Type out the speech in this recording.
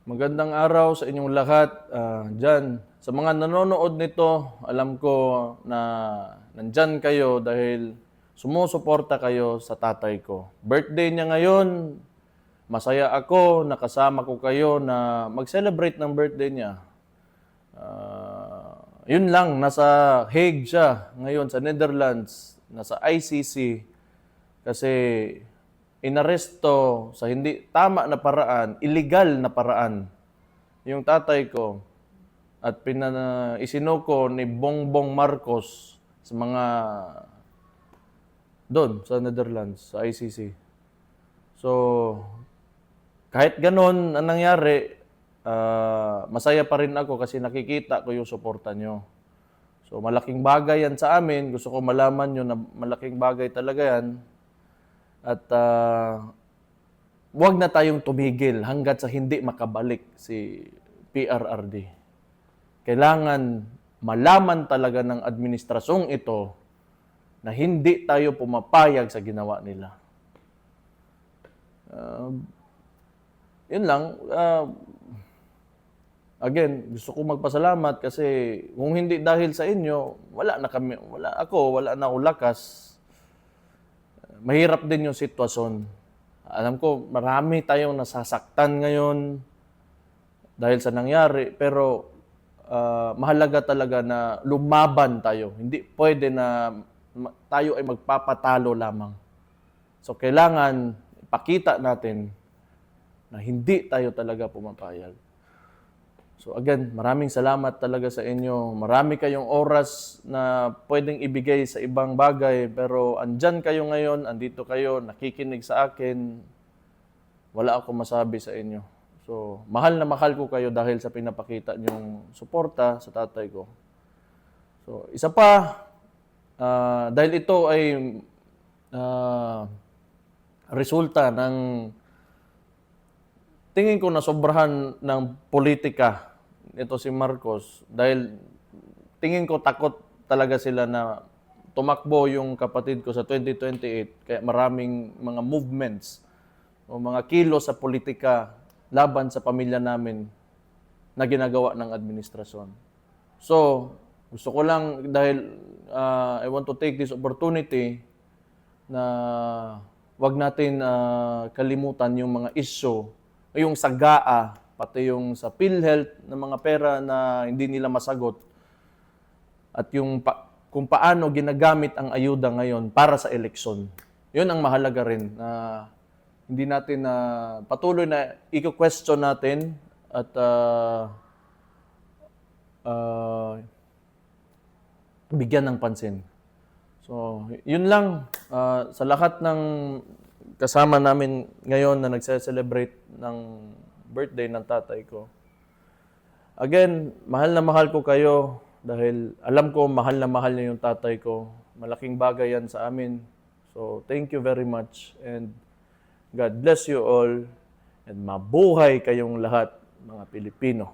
Magandang araw sa inyong lahat dyan. Sa mga nanonood nito, alam ko na nandyan kayo dahil sumusuporta kayo sa tatay ko. Birthday niya ngayon, masaya ako, nakasama ko kayo na mag-celebrate ng birthday niya. Yun lang, nasa Hague siya ngayon sa Netherlands, nasa ICC kasi inaresto sa hindi tama na paraan, illegal na paraan yung tatay ko at isinuko ni Bongbong Marcos sa mga doon sa Netherlands, sa ICC. So, kahit ganon ang nangyari, masaya pa rin ako kasi nakikita ko yung suporta nyo. So, malaking bagay yan sa amin. Gusto ko malaman nyo na malaking bagay talaga yan. At huwag na tayong tumigil hanggat sa hindi makabalik si PRRD. Kailangan malaman talaga ng administrasyong ito na hindi tayo pumapayag sa ginawa nila. Yun lang. Again, gusto ko magpasalamat kasi kung hindi dahil sa inyo, wala na akong lakas. Mahirap din yung sitwasyon. Alam ko, marami tayong nasasaktan ngayon dahil sa nangyari, pero mahalaga talaga na lumaban tayo. Hindi pwede na tayo ay magpapatalo lamang. So, kailangan ipakita natin na hindi tayo talaga pumapayag. So again, maraming salamat talaga sa inyo. Marami kayong oras na pwedeng ibigay sa ibang bagay, pero andyan kayo ngayon, andito kayo, nakikinig sa akin. Wala akong masabi sa inyo. So, mahal na mahal ko kayo dahil sa pinapakita niyong suporta sa tatay ko. So, isa pa, dahil ito ay resulta ng tingin ko na sobrahan ng politika ito si Marcos dahil tingin ko takot talaga sila na tumakbo yung kapatid ko sa 2028 kaya maraming mga movements o mga kilos sa politika laban sa pamilya namin na ginagawa ng administrasyon. So, gusto ko lang dahil I want to take this opportunity na wag natin kalimutan yung mga issue, yung sa GAA, pati yung sa PhilHealth na mga pera na hindi nila masagot at yung kung paano ginagamit ang ayuda ngayon para sa eleksyon. Yun ang mahalaga rin na hindi natin patuloy na i-question natin at bigyan ng pansin. So, yun lang sa lahat ng kasama namin ngayon na nagse-celebrate ng birthday ng tatay ko. Again, mahal na mahal ko kayo dahil alam ko mahal na mahal niyo yung tatay ko. Malaking bagay yan sa amin. So, thank you very much and God bless you all and mabuhay kayong lahat, mga Pilipino.